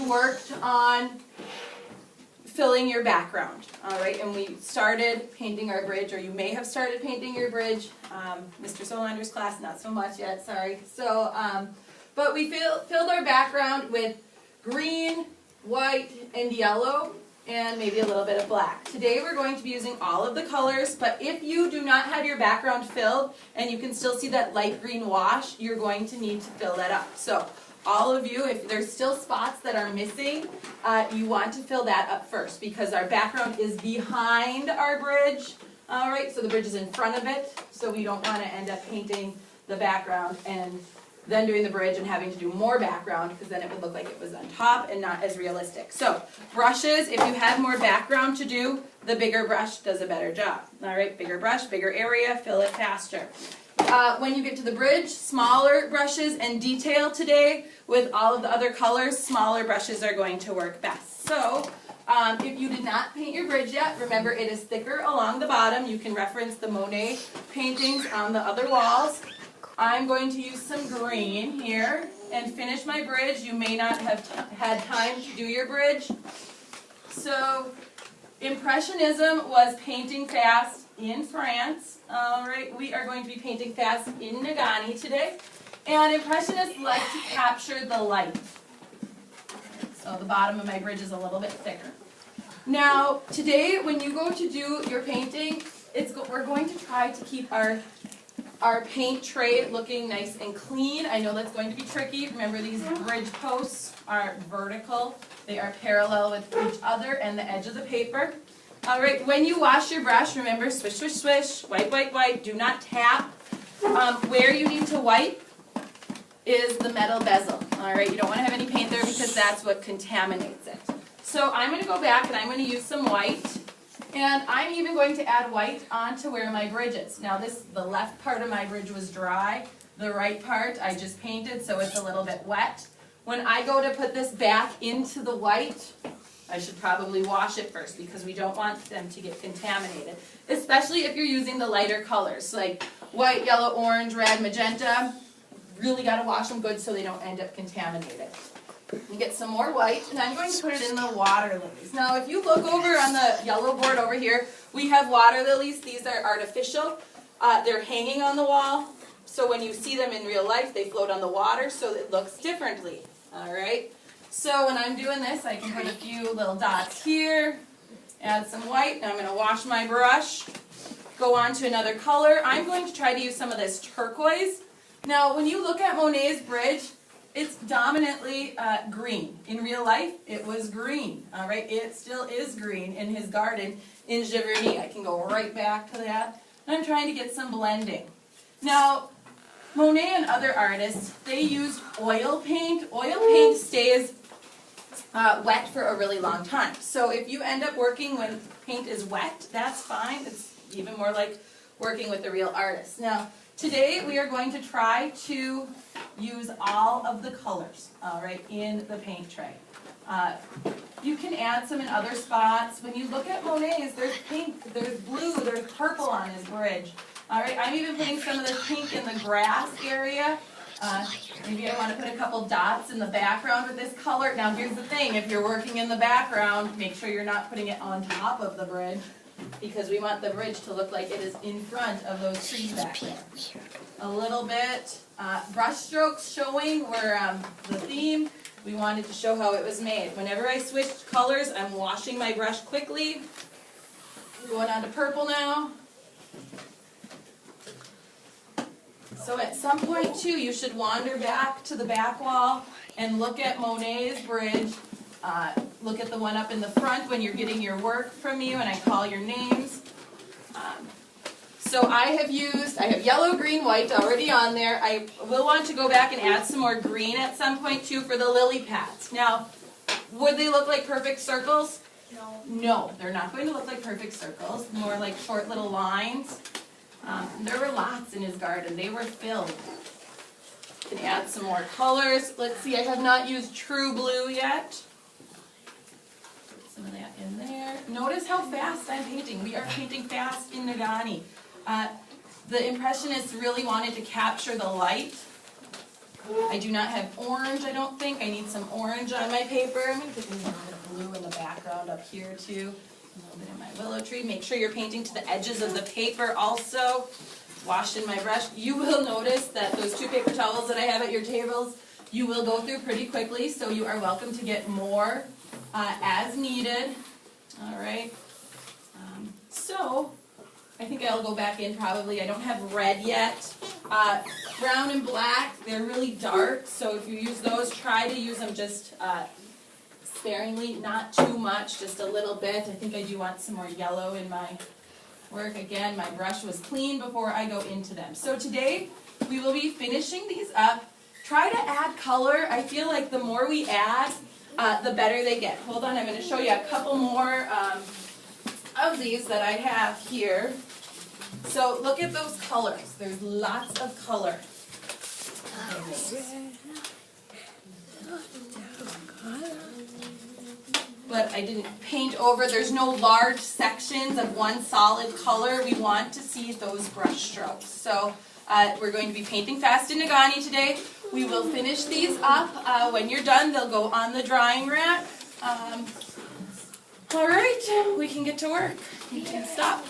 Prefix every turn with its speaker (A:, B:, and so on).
A: you worked on filling your background, all right, and we started painting our bridge, or you may have started painting your bridge. Mr. Solander's class, not so much yet, sorry. So, but we filled our background with green, white, and yellow, and maybe a little bit of black. Today we're going to be using all of the colors, but if you do not have your background filled, and you can still see that light green wash, you're going to need to fill that up. So, all of you, if there's still spots that are missing, you want to fill that up first because our background is behind our bridge. All right, so the bridge is in front of it, so we don't want to end up painting the background and then doing the bridge and having to do more background because then it would look like it was on top and not as realistic. So, brushes, if you have more background to do, the bigger brush does a better job. All right, bigger brush, bigger area, fill it faster. When you get to the bridge, smaller brushes and detail today. With all of the other colors, smaller brushes are going to work best. So, if you did not paint your bridge yet, remember it is thicker along the bottom. You can reference the Monet paintings on the other walls. I'm going to use some green here and finish my bridge. You may not have had time to do your bridge. So, Impressionism was painting fast in France. All right, we are going to be painting fast in Nagani today. And Impressionists like to capture the light. So the bottom of my bridge is a little bit thicker. Now, today when you go to do your painting, we're going to try to keep our paint tray looking nice and clean. I know that's going to be tricky. Remember, these bridge posts are vertical. They are parallel with each other and the edge of the paper. All right, when you wash your brush, remember, swish, swish, swish, wipe, wipe, wipe. Do not tap. Where you need to wipe is the metal bezel. All right, you don't want to have any paint there because that's what contaminates it. So I'm going to go back and I'm going to use some white. And I'm even going to add white onto where my bridge is. Now the left part of my bridge was dry. The right part I just painted, so it's a little bit wet. When I go to put this back into the white, I should probably wash it first because we don't want them to get contaminated. Especially if you're using the lighter colors like white, yellow, orange, red, magenta. Really got to wash them good so they don't end up contaminated. You get some more white, and I'm going to put it in the water lilies. Now, if you look over on the yellow board over here, we have water lilies. These are artificial. They're hanging on the wall, so when you see them in real life, they float on the water, so it looks differently. All right? So when I'm doing this, I can put a few little dots here, add some white, and I'm going to wash my brush, go on to another color. I'm going to try to use some of this turquoise. Now, when you look at Monet's bridge, it's dominantly green. In real life, it was green. All right, it still is green in his garden in Giverny. I can go right back to that. I'm trying to get some blending. Now, Monet and other artists, they used oil paint. Oil paint stays wet for a really long time. So if you end up working when paint is wet, that's fine. It's even more like working with a real artist. Now, today we are going to try to use all of the colors, all right, in the paint tray. You can add some in other spots. When you look at Monet's, there's pink, there's blue, there's purple on his bridge. All right, I'm even putting some of the pink in the grass area. Maybe I want to put a couple dots in the background with this color. Now here's the thing, if you're working in the background, make sure you're not putting it on top of the bridge because we want the bridge to look like it is in front of those trees back there. A little bit. Brush strokes showing were the theme. We wanted to show how it was made. Whenever I switched colors, I'm washing my brush quickly. Going on to purple now. So at some point, too, you should wander back to the back wall and look at Monet's bridge. Look at the one up in the front when you're getting your work from you and I call your names. So I have yellow, green, white already on there. I will want to go back and add some more green at some point, too, for the lily pads. Now, would they look like perfect circles? No. No, they're not going to look like perfect circles. More like short little lines. There were lots in his garden. They were filled. Can add some more colors. Let's see, I have not used true blue yet. Put some of that in there. Notice how fast I'm painting. We are painting fast in Nagani. The Impressionists really wanted to capture the light. I do not have orange, I don't think. I need some orange on my paper. I'm going to put a little bit of blue in the background up here too. A little bit in my willow tree. Make sure you're painting to the edges of the paper also. Washed in my brush. You will notice that those 2 paper towels that I have at your tables, you will go through pretty quickly, so you are welcome to get more as needed. All right. So, I think I'll go back in probably. I don't have red yet. Brown and black, they're really dark, so if you use those, try to use them just sparingly, not too much, just a little bit. I think I do want some more yellow in my work. Again, my brush was clean before I go into them. So today, we will be finishing these up. Try to add color. I feel like the more we add, the better they get. Hold on, I'm going to show you a couple more of these that I have here. So look at those colors. There's lots of color. But I didn't paint over. There's no large sections of one solid color. We want to see those brush strokes. So we're going to be painting fast in Nagani today. We will finish these up. When you're done, they'll go on the drying rack. All right, we can get to work. You can stop.